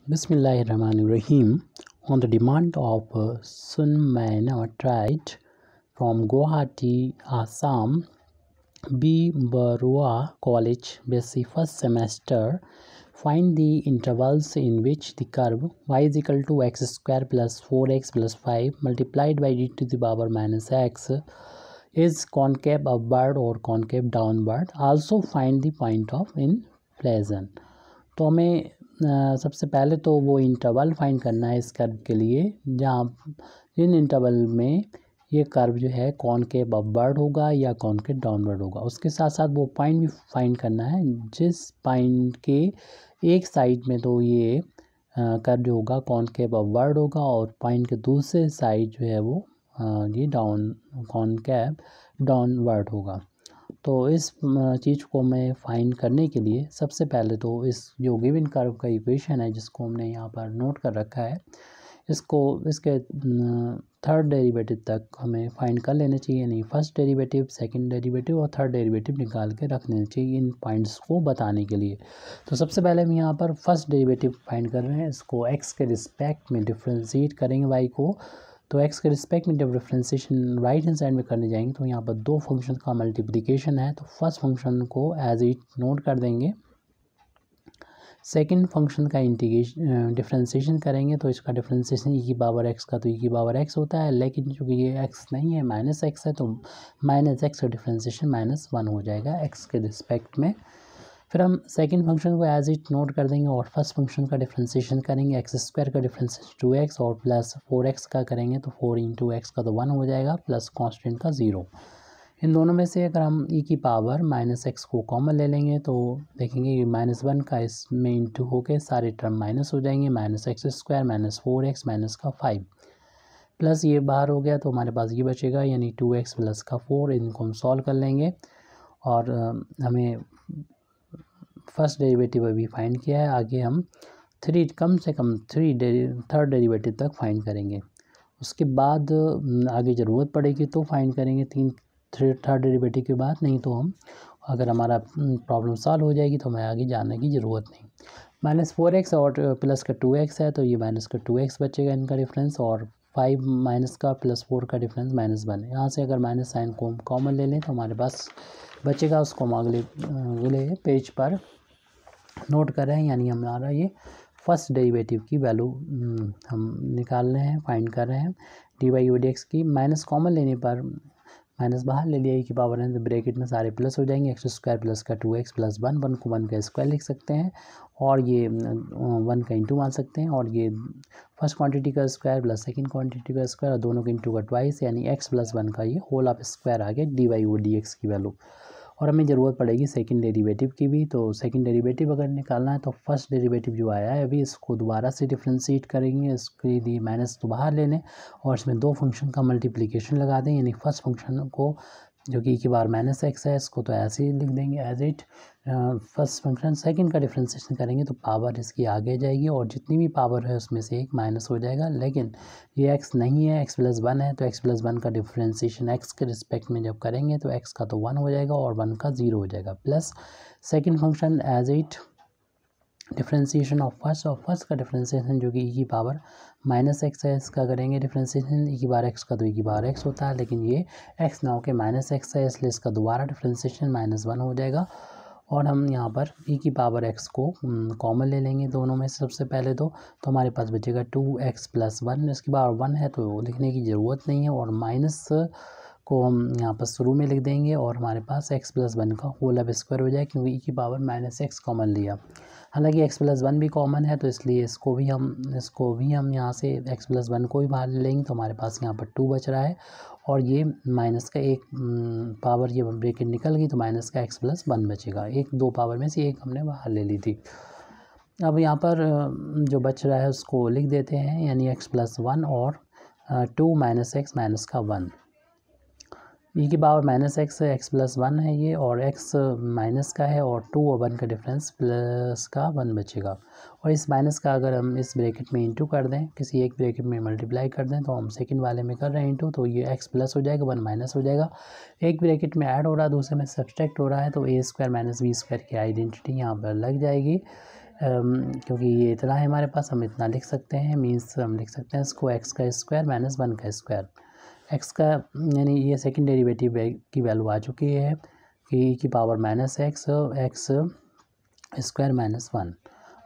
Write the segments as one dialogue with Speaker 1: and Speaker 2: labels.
Speaker 1: Bismillahirrahmanirrahim. On the demand of Sun Maina Tribe from Guwahati, Assam, B. Barua College, BSc first semester, find the intervals in which the curve y is equal to x square plus 4x plus 5 multiplied by e to the power minus x is concave upward or concave downward. Also find the point of inflection. तो हमें सबसे पहले तो वो interval find करना है इस curve के लिए जहाँ जिन इंटरवल में ये कर्व जो है कॉनकेव अपवर्ड होगा या कॉनकेव डाउनवर्ड होगा। उसके साथ साथ वो पॉइंट भी फाइंड करना है जिस पॉइंट के एक साइड में तो ये कर्व जो होगा कॉनकेव अपवर्ड होगा और पॉइंट के दूसरे साइड जो है वो ये कॉनकेव डाउनवर्ड होगा। तो इस चीज़ को मैं फाइंड करने के लिए सबसे पहले तो इस जो गिवन कर्व का इक्वेशन है जिसको हमने यहाँ पर नोट कर रखा है इसके थर्ड डेरिवेटिव तक हमें फाइंड कर लेना चाहिए, यानी फर्स्ट डेरिवेटिव, सेकंड डेरिवेटिव और थर्ड डेरिवेटिव निकाल के रख लेना चाहिए इन पॉइंट्स को बताने के लिए। तो सबसे पहले हम यहाँ पर फर्स्ट डेरिवेटिव फाइंड कर रहे हैं। इसको एक्स के रिस्पेक्ट में डिफ्रेंशिएट करेंगे वाई को। तो x के रिस्पेक्ट में जब डिफ्रेंशिएशन राइट हैंड साइड में करने जाएंगे तो यहाँ पर दो फंक्शन का मल्टीप्लिकेशन है, तो फर्स्ट फंक्शन को एज इट नोट कर देंगे। सेकंड फंक्शन का इंटीग्रेशन डिफ्रेंशिएशन करेंगे तो इसका डिफ्रेंशिएशन e की पावर x का तो e की पावर x होता है, लेकिन चूँकि ये x नहीं है माइनस x है तो माइनस x का डिफ्रेंशिएशन -1 हो जाएगा x के रिस्पेक्ट में। फिर हम सेकंड फंक्शन को एज इट नोट कर देंगे और फर्स्ट फंक्शन का डिफ्रेंशिएशन करेंगे। एक्स स्क्वायर का डिफ्रेंशिएशन 2x और प्लस 4x का करेंगे तो 4 इंटू एक्स का तो 1 हो जाएगा प्लस कांस्टेंट का 0। इन दोनों में से अगर हम e की पावर -x को कॉमन ले लेंगे तो देखेंगे कि -1 का इसमें इंटू होके सारे टर्म माइनस हो जाएंगे, -x स्क्वायर -4x माइनस का 5 प्लस ये बाहर हो गया तो हमारे पास ये बचेगा यानी 2x प्लस का 4। इनको हम सॉल्व कर लेंगे और हमें फर्स्ट डेरिवेटिव अभी फाइंड किया है। आगे हम कम से कम थर्ड डेरिवेटिव तक फाइंड करेंगे। उसके बाद आगे ज़रूरत पड़ेगी तो फाइंड करेंगे थर्ड डेरिवेटिव के बाद, नहीं तो हम अगर हमारा प्रॉब्लम सॉल्व हो जाएगी तो हमें आगे जाने की ज़रूरत नहीं। -4x और प्लस का 2x है तो ये माइनस का 2x बचेगा इनका डिफरेंस, और 5 माइनस का प्लस 4 का डिफरेंस -1। यहाँ से अगर माइनस साइन को कॉमन ले लें तो हमारे पास बचेगा, उसको हम अगले पेज पर नोट कर रहे हैं, यानी हमारा ये फर्स्ट डेरिवेटिव की वैल्यू हम निकाल रहे हैं, फाइंड कर रहे हैं dy/dx की। माइनस कॉमन लेने पर माइनस बाहर ले लिया e की पावर है तो ब्रैकेट में सारे प्लस हो जाएंगे। एक्स स्क्वायर प्लस का 2x प्लस 1 को 1 का स्क्वायर लिख सकते हैं और ये 1 का इंटू मान सकते हैं, और ये फर्स्ट क्वांटिटी का स्क्वायर प्लस सेकंड क्वांटिटी का स्क्वायर और दोनों के इंटू का ट्वाइस यानी x प्लस 1 का ये होल ऑफ स्क्वायर आ गया dy/dx की वैल्यू। और हमें ज़रूरत पड़ेगी सेकंड डेरिवेटिव की भी। तो सेकंड डेरिवेटिव अगर निकालना है तो फर्स्ट डेरिवेटिव जो आया है अभी इसको दोबारा से डिफ्रेंशिएट करेंगे, इसके लिए माइनस तो बाहर ले लें और इसमें दो फंक्शन का मल्टीप्लिकेशन लगा दें, यानी फर्स्ट फंक्शन को जो कि की बार -x है इसको तो ऐसे ही लिख देंगे as it first function. Second का डिफ्रेंशिएशन करेंगे तो पावर इसकी आगे जाएगी और जितनी भी पावर है उसमें से एक माइनस हो जाएगा, लेकिन ये x नहीं है, x प्लस 1 है तो x प्लस 1 का डिफ्रेंशिएशन x के रिस्पेक्ट में जब करेंगे तो x का तो 1 हो जाएगा और 1 का 0 हो जाएगा, plus second function as it differentiation of first, और फर्स्ट का डिफ्रेंशिएशन जो कि e की पावर -x है इसका करेंगे डिफ्रेंशिएशन। e की बार x का तो e की बार x होता है, लेकिन ये x ना हो के -x है इसलिए इसका दोबारा डिफ्रेंशिएशन -1 हो जाएगा। और हम यहाँ पर e की पावर x को कॉमन ले लेंगे दोनों में से सबसे पहले तो हमारे पास बचेगा 2x प्लस 1, इसके बाद 1 है तो लिखने की ज़रूरत नहीं है, और माइनस को हम यहाँ पर शुरू में लिख देंगे और हमारे पास x प्लस 1 का होल ऑफ स्क्वायर हो जाएगा क्योंकि e की पावर -x कॉमन लिया। हालांकि x प्लस 1 भी कॉमन है तो इसलिए इसको भी हम यहाँ से x प्लस 1 को भी बाहर ले लेंगे तो हमारे पास यहाँ पर 2 बच रहा है, और ये माइनस का एक पावर ये ब्रैकेट निकल गई तो माइनस का x प्लस 1 बचेगा। एक दो पावर में से एक हमने बाहर ले ली थी। अब यहाँ पर जो बच रहा है उसको लिख देते हैं, यानी x प्लस 1 और 2 माइनस x माइनस का 1। e की पावर -x है, x प्लस 1 है ये, और x माइनस का है और 2 और 1 का डिफरेंस प्लस का 1 बचेगा। और इस माइनस का अगर हम इस ब्रैकेट में इंटू कर दें, किसी एक ब्रैकेट में मल्टीप्लाई कर दें, तो हम सेकंड वाले में कर रहे हैं इंटू, तो ये x प्लस हो जाएगा 1 माइनस हो जाएगा। एक ब्रैकेट में ऐड हो रहा है दूसरे में सब्सट्रैक्ट हो रहा है तो a² - b² की आइडेंटिटी यहाँ पर लग जाएगी। क्योंकि ये इतना है हमारे पास, हम इतना लिख सकते हैं, मीन्स हम लिख सकते हैं इसको एक्स का स्क्वायर माइनस 1 का स्क्वायर। एक्स का यानी ये सेकंड डेरिवेटिव की वैल्यू आ चुकी है कि e की power minus x square minus 1।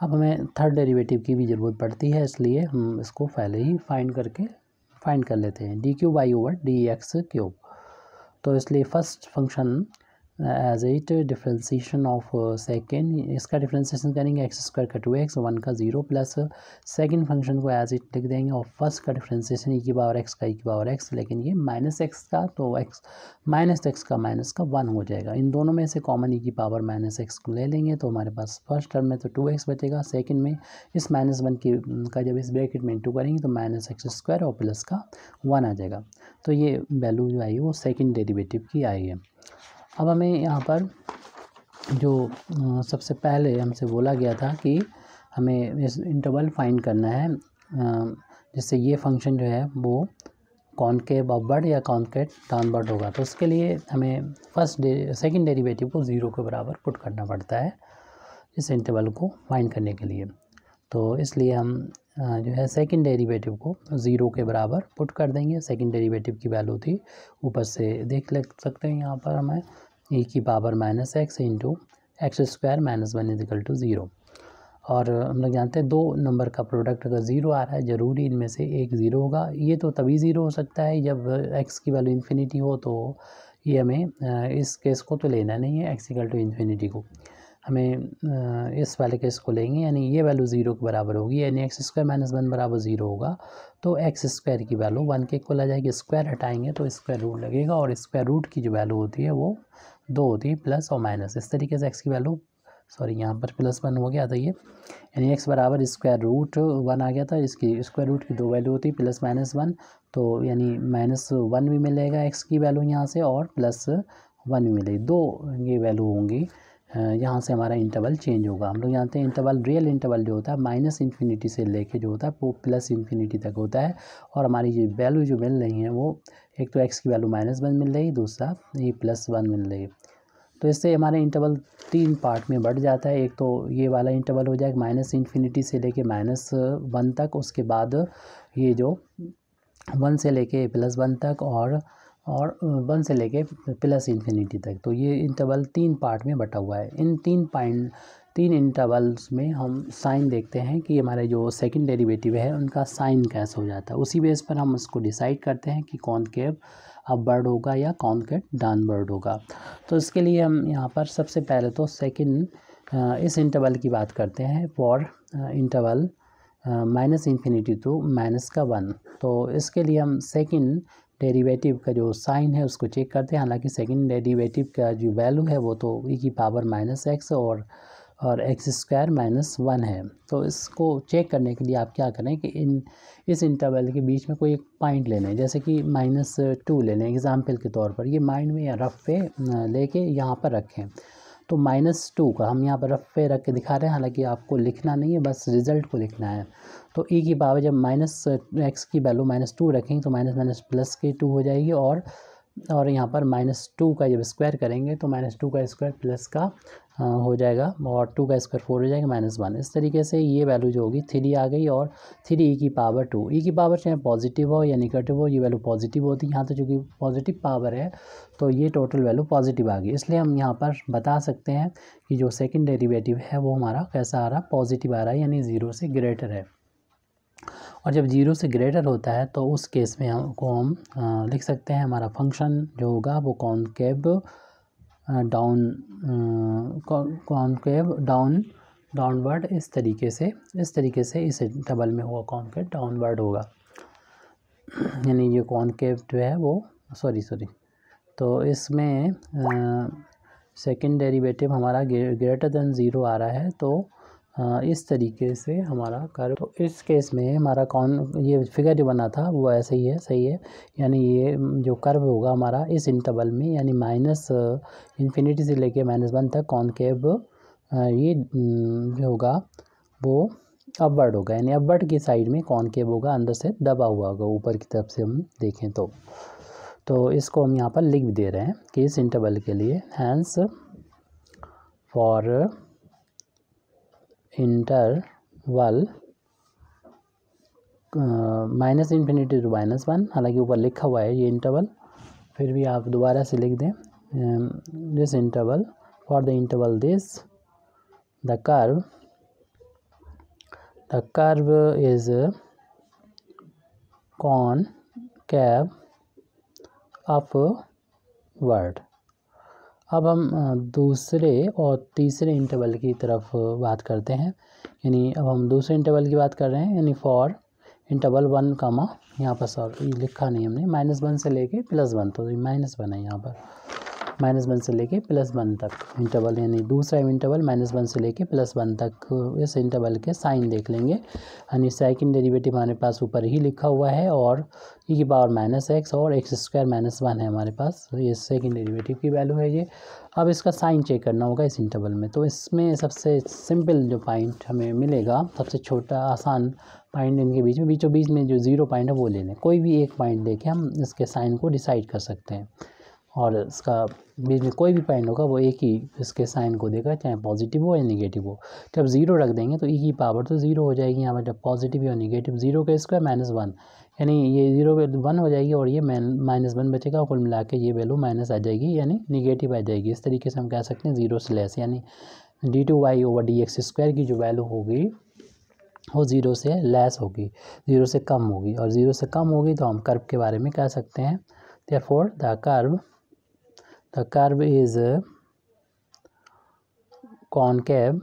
Speaker 1: अब हमें थर्ड डेरिवेटिव की भी ज़रूरत पड़ती है, इसलिए हम इसको पहले ही फाइंड कर लेते हैं, D cube I over D X cube. तो इसलिए first function as it differentiation of second, इसका डिफ्रेंसीशन करेंगे एक्स स्क्वायर का 2x 1 का 0 प्लस सेकेंड फंक्शन को एज इट लिख देंगे और फर्स्ट का डिफ्रेंसीशन ई की पावर एक्स का ई की पावर एक्स, लेकिन ये माइनस एक्स का तो एक्स माइनस एक्स का माइनस का 1 हो जाएगा। इन दोनों में से कॉमन ई की पावर माइनस एक्स को ले लेंगे तो हमारे पास फर्स्ट टर्म में तो 2x बचेगा, सेकेंड में इस माइनस 1 का जब इस ब्रैकेट में इंटू करेंगे तो माइनस एक्स स्क्वायर और प्लस का 1 आ जाएगा। तो ये वैल्यू जो आई वो सेकेंड डेरिवेटिव की आई है। अब हमें यहाँ पर जो सबसे पहले हमसे बोला गया था कि हमें इस इंटरवल फाइंड करना है जिससे ये फंक्शन जो है वो कॉनकेव अपवर्ड या कॉनकेव डाउनवर्ड होगा। तो उसके लिए हमें सेकंड डेरिवेटिव को 0 के बराबर पुट करना पड़ता है इस इंटरवल को फाइंड करने के लिए। तो इसलिए हम जो है सेकंड डेरिवेटिव को 0 के बराबर पुट कर देंगे। सेकंड डेरिवेटिव की वैल्यू थी, ऊपर से देख सकते हैं यहाँ पर हमें e की power minus X into X square minus 1 equal to 0। और हम लोग जानते हैं दो नंबर का प्रोडक्ट अगर 0 आ रहा है ज़रूरी इनमें से एक 0 होगा। ये तो तभी 0 हो सकता है जब x की वैल्यू इन्फिनिटी हो, तो ये हमें इस केस को तो लेना नहीं है x इक्वल टू इन्फिनिटी को, हमें इस वाले केस को लेंगे, यानी ये वैल्यू 0 के बराबर होगी, यानी एक्स स्क्वायर माइनस 1 बराबर 0 होगा तो एक्स स्क्वायर की वैल्यू 1 के इक्वल आ जाएगी। स्क्वायर हटाएंगे तो स्क्वायर रूट लगेगा और स्क्वायर रूट की जो वैल्यू होती है वो 2 होती है, प्लस और माइनस। इस तरीके से एक्स की वैल्यू यहाँ पर प्लस 1 हो गया था ये, यानी एक्स बराबर स्क्वायर रूट 1 आ गया था। इसकी स्क्वायर रूट की 2 वैल्यू होती है, प्लस माइनस 1, तो यानी माइनस 1 भी मिलेगा एक्स की वैल्यू यहाँ से और प्लस 1 भी मिलेगी, 2 ये वैल्यू होंगी। यहाँ से हमारा इंटरवल चेंज होगा। हम लोग जानते हैं इंटरवल, रियल इंटरवल जो होता है माइनस इन्फिनिटी से लेके जो होता है वो प्लस इन्फिनिटी तक होता है। और हमारी ये वैल्यू जो मिल रही है वो एक तो एक्स की वैल्यू माइनस 1 मिल रही, दूसरा ये प्लस 1 मिल रही। तो इससे हमारे इंटरवल 3 पार्ट में बढ़ जाता है। एक तो ये वाला इंटरवल हो जाएगा माइनस इन्फिनिटी से लेके माइनस 1 तक, उसके बाद ये जो 1 से लेके प्लस 1 तक और 1 से लेके प्लस इन्फिनिटी तक। तो ये इंटरवल 3 पार्ट में बटा हुआ है। इन 3 इंटरवल्स में हम साइन देखते हैं कि हमारे जो सेकंड डेरिवेटिव है उनका साइन कैसे हो जाता है, उसी बेस पर हम उसको डिसाइड करते हैं कि कॉनकेव अपवर्ड होगा या कॉनकेव डाउनवर्ड होगा। तो इसके लिए हम यहाँ पर सबसे पहले तो सेकंड इस इंटरवल की बात करते हैं, for interval minus infinity to minus का 1। तो इसके लिए हम सेकंड डेरिवेटिव का जो साइन है उसको चेक करते हैं। हालांकि सेकंड डेरिवेटिव का जो वैल्यू है वो तो e की पावर माइनस एक्स और एक्स स्क्वायर माइनस 1 है। तो इसको चेक करने के लिए आप क्या करें कि इस इंटरवल के बीच में कोई एक पॉइंट ले लें, जैसे कि -2 ले लें एग्जाम्पल के तौर पर। ये माइंड में या रफ पे लेके यहाँ पर रखें। तो -2 का हम यहाँ पर रफ पे रख के दिखा रहे हैं, हालांकि आपको लिखना नहीं है, बस रिज़ल्ट को लिखना है। तो e की पावर जब माइनस एक्स की वैल्यू -2 रखेंगे तो माइनस माइनस प्लस के 2 हो जाएगी और यहाँ पर -2 का जब स्क्वायर करेंगे तो -2 का स्क्वायर प्लस का हो जाएगा और 2 का स्क्वायर 4 हो जाएगा -1। इस तरीके से ये वैल्यू जो होगी 3 आ गई और 3 e की पावर 2। e की पावर चाहे पॉजिटिव हो या निगेटिव हो ये वैल्यू पॉजिटिव होती है। यहाँ तो चूँकि पॉजिटिव पावर है तो ये टोटल वैल्यू पॉजिटिव आ गई, इसलिए हम यहाँ पर बता सकते हैं कि जो सेकेंड डेरिवेटिव है वो हमारा कैसा आ रहा है, पॉजिटिव आ रहा है, यानी 0 से ग्रेटर है। और जब 0 से ग्रेटर होता है तो उस केस में हम लिख सकते हैं हमारा फंक्शन जो होगा वो कॉनकेव डाउनवर्ड इस तरीके से इस इंटरवल में हुआ कॉनकेव डाउनवर्ड होगा, यानी ये कॉनकेव जो है वो सॉरी तो इसमें सेकंड डेरिवेटिव हमारा ग्रेटर देन 0 आ रहा है। तो इस तरीके से हमारा कर्व, तो इस केस में हमारा ये फिगर जो बना था वो ऐसे ही है, सही है, यानी ये जो कर्व होगा हमारा इस इंटरवल में, यानी माइनस इन्फिनिटी से लेके -1 तक कॉनकेव ये जो होगा वो अपवर्ड होगा, यानी अपवर्ड की साइड में कॉनकेव होगा, अंदर से दबा हुआ होगा ऊपर की तरफ से हम देखें तो इसको हम यहाँ पर लिख दे रहे हैं कि इस इंटरवल के लिए hence for interval minus infinity to -1, हालांकि ऊपर लिखा हुआ है ये इंटरवल, फिर भी आप दोबारा से लिख दें this interval, for the interval this the curve is concave upward. अब हम दूसरे और तीसरे इंटरवल की तरफ बात करते हैं, यानी अब हम दूसरे इंटरवल की बात कर रहे हैं, यानी फॉर इंटरवल 1 कामा, यहाँ पर सॉरी लिखा नहीं हमने, -1 से लेके +1, तो -1 है यहाँ पर, -1 से लेके +1 तक इंटरवल, यानी दूसरा इंटरवल -1 से लेके +1 तक। इस इंटरवल के साइन देख लेंगे, यानी सेकंड डेरिवेटिव हमारे पास ऊपर ही लिखा हुआ है, और e⁻x और x² -1 है हमारे पास, ये सेकंड डेरिवेटिव की वैल्यू है ये। अब इसका साइन चेक करना होगा इस इंटरवल में, तो इसमें सबसे सिंपल जो पॉइंट हमें मिलेगा, सबसे छोटा आसान पॉइंट इनके बीच में, बीचों बीच में जो 0 पॉइंट है वो ले लें, कोई भी एक पॉइंट देके हम इसके साइन को डिसाइड कर सकते हैं, और इसका बीच में कोई भी पॉइंट होगा वो एक ही इसके साइन को देगा, चाहे पॉजिटिव हो या नेगेटिव हो। जब 0 रख देंगे तो e की पावर तो 0 हो जाएगी यहाँ पर, जब पॉजिटिव या नेगेटिव, 0 का स्क्वायर -1, यानी ये 0 1 हो जाएगी, और ये -1 बचेगा, और कुल मिला के ये वैल्यू माइनस आ जाएगी, यानी नेगेटिव आ जाएगी। इस तरीके से हम कह सकते हैं 0 से लेस, यानी d2y/dx² की जो वैल्यू होगी वो 0 से लेस होगी, 0 से कम होगी, और 0 से कम होगी तो हम कर्व के बारे में कह सकते हैं, therefore the curve is concave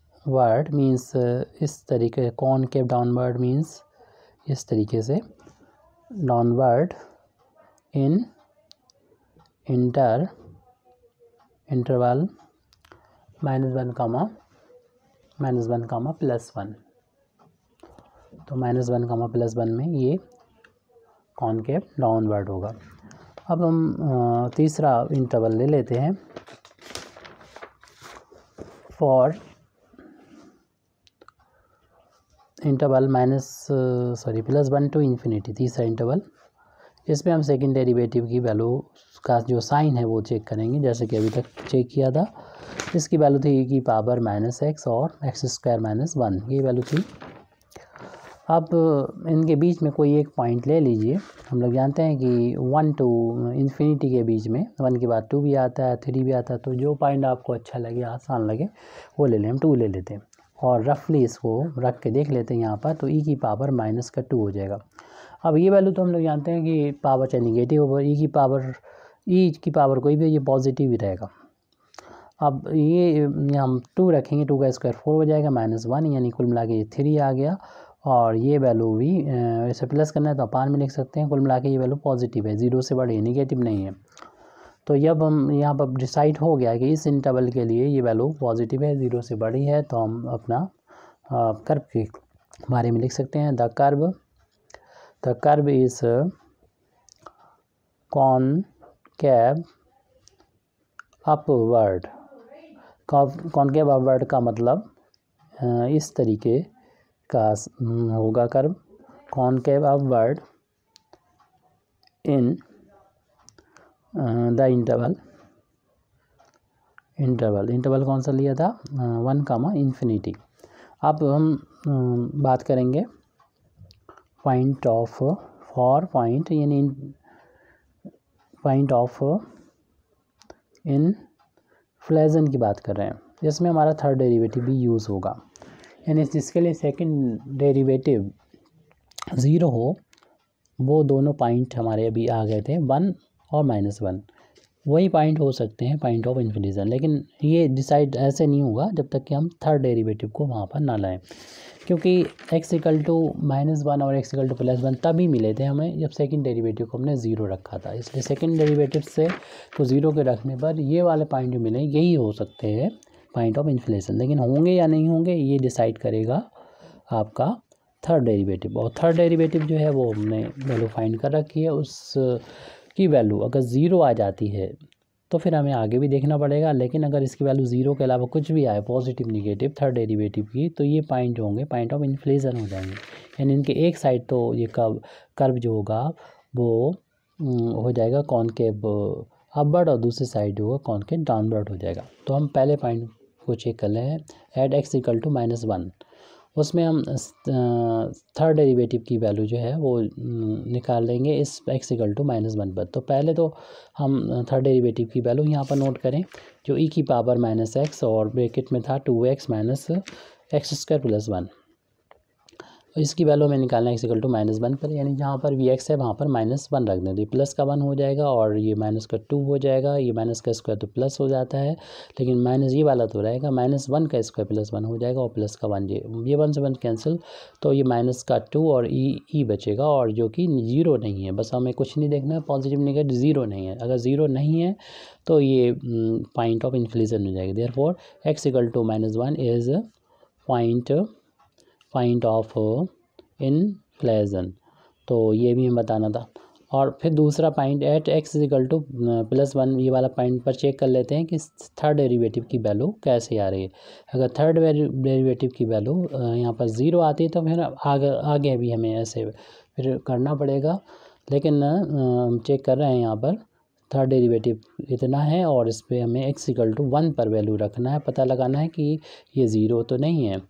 Speaker 1: downward means इस तरीके, concave downward means इस तरीके से, डाउनवर्ड इन इंटरवल -1 कामा +1, तो -1 कामा +1 में ये कॉनकेव डाउनवर्ड होगा। अब हम तीसरा इंटरवल ले लेते हैं, फॉर इंटरवल +1 टू इन्फिनिटी, तीसरा इंटरवल, इसमें हम सेकंड डेरिवेटिव की वैल्यू का जो साइन है वो चेक करेंगे, जैसे कि अभी तक चेक किया था। इसकी वैल्यू थी e की पावर -x और x² -1, ये वैल्यू थी। अब इनके बीच में कोई एक पॉइंट ले लीजिए, हम लोग जानते हैं कि 1 टू इन्फिनिटी के बीच में 1 के बाद 2 भी आता है, 3 भी आता है, तो जो पॉइंट आपको अच्छा लगे, आसान लगे, वो ले लें। हम 2 ले लेते हैं, और रफली इसको रख के देख लेते हैं यहाँ पर, तो e की पावर -2 हो जाएगा। अब ये वैल्यू तो हम लोग जानते हैं कि पावर चाहे निगेटिव हो, e की पावर कोई भी, ये पॉजिटिव ही रहेगा। अब ये हम 2 रखेंगे, 2 का स्क्वायर 4 हो जाएगा, -1, यानी कुल मिला के ये 3 आ गया, और ये वैल्यू भी इसे प्लस करना है तो अपान में लिख सकते हैं, कुल मिला के ये वैल्यू पॉजिटिव है, 0 से बड़ी है, निगेटिव नहीं है। तो जब हम यहाँ पर डिसाइड हो गया कि इस इंटरवल के लिए ये वैल्यू पॉजिटिव है, 0 से बड़ी है, तो हम अपना कर्व के बारे में लिख सकते हैं, the curve is concave upward. Concave upward का मतलब इस तरीके का होगा curve, concave upward in the interval कौन सा लिया था, 1 कामा इन्फिनिटी। अब हम बात करेंगे पॉइंट ऑफ यानी पॉइंट ऑफ इन्फ्लेशन की बात कर रहे हैं, जिसमें हमारा थर्ड डेरिवेटिव भी यूज़ होगा, यानी जिसके लिए सेकंड डेरिवेटिव 0 हो, वो दोनों पॉइंट हमारे अभी आ गए थे, 1 और -1, वही पॉइंट हो सकते हैं पॉइंट ऑफ इन्फ्लेशन। लेकिन ये डिसाइड ऐसे नहीं होगा जब तक कि हम थर्ड डेरिवेटिव को वहाँ पर ना लाएं, क्योंकि x -1 और x +1 तभी मिले थे हमें जब सेकंड डेरिवेटिव को हमने 0 रखा था। इसलिए सेकंड डेरिवेटिव से तो 0 के रखने पर ये वाले पॉइंट जो मिले यही हो सकते हैं पॉइंट ऑफ इन्फ्लेशन, लेकिन होंगे या नहीं होंगे ये डिसाइड करेगा आपका थर्ड डेरिवेटिव। और थर्ड डेरिवेटिव जो है वो हमने वैल्यू फाइंड कर रखी है, उस की वैल्यू अगर 0 आ जाती है तो फिर हमें आगे भी देखना पड़ेगा। लेकिन अगर इसकी वैल्यू 0 के अलावा कुछ भी आए, पॉजिटिव निगेटिव थर्ड डेरिवेटिव की, तो ये पॉइंट होंगे पॉइंट ऑफ इन्फ्लेशन हो जाएंगे। यानी इनके एक साइड तो ये कर्व जो होगा वो हो जाएगा कॉनकेव अपवर्ड और दूसरी साइड जो होगा कॉनकेव डाउनवर्ड हो जाएगा। तो हम पहले पॉइंट को चेक कर रहे हैं, एट x इक्वल टू -1। उसमें हम थर्ड डेरिवेटिव की वैल्यू जो है वो निकाल लेंगे इस x इक्वल टू -1 पर। तो पहले तो हम थर्ड डेरिवेटिव की वैल्यू यहाँ पर नोट करें, जो e की पावर -x और ब्रैकेट में था 2x माइनस x² + 1। इसकी वैल्यू में निकालना x इक्वल टू -1 पर, यानी जहाँ पर भी x है वहाँ पर -1 रख दें, तो ये प्लस का 1 हो जाएगा और ये माइनस का 2 हो जाएगा। ये माइनस का स्क्वायर तो प्लस हो जाता है, लेकिन माइनस ये वाला तो रहेगा, -1 का स्क्वायर + 1 हो जाएगा और प्लस का 1, ये 1 से 1 कैंसिल, तो ये माइनस का 2 और ई बचेगा, और जो कि 0 नहीं है। बस हमें कुछ नहीं देखना है, पॉजिटिव निगेटिव 0 नहीं है। अगर 0 नहीं है तो ये पॉइंट ऑफ इन्फ्लेशन हो जाएगी। Therefore x equal to -1 is point of inflation. तो ये भी हमें बताना था। और फिर दूसरा point at x equal to +1, ये वाला पॉइंट पर चेक कर लेते हैं कि थर्ड डेरिवेटिव की वैल्यू कैसे आ रही है। अगर थर्ड डेरिवेटिव की वैल्यू यहाँ पर 0 आती है तो फिर आगे भी हमें ऐसे फिर करना पड़ेगा। लेकिन हम चेक कर रहे हैं यहाँ पर थर्ड डेरिवेटिव इतना है और इस पर हमें x इक्वल टू 1 पर वैल्यू रखना है, पता लगाना है कि ये 0 तो नहीं है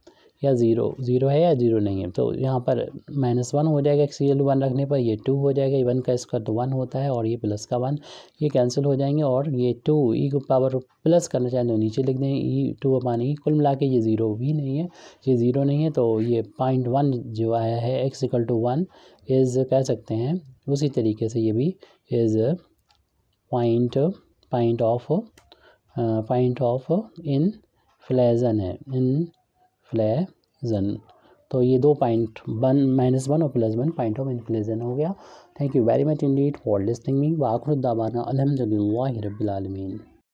Speaker 1: या 0 है या 0 नहीं है। तो यहाँ पर -1 हो जाएगा x इक्वल टू 1 रखने पर, ये 2 हो जाएगा, 1 का स्क्वायर तो 1 होता है और ये प्लस का 1, ये कैंसिल हो जाएंगे और ये 2 e को पावर प्लस करना चाहें तो नीचे लिख दें, e2/e, कुल मिला के ये 0 भी नहीं है, ये 0 नहीं है। तो ये 0.1 जो आया है x इक्वल टू 1 इज़ कह सकते हैं, उसी तरीके से ये भी इज़ पॉइंट ऑफ इन्फ्लेशन है, इन्फ्लेशन। तो ये दो पॉइंट -1 और +1 पॉइंट ऑफ इन्फ्लेशन हो गया। Thank you very much Indeed for listening me. व आखिर दावाना अल्हम्दुलिल्लाहि रब्बिल आलमीन।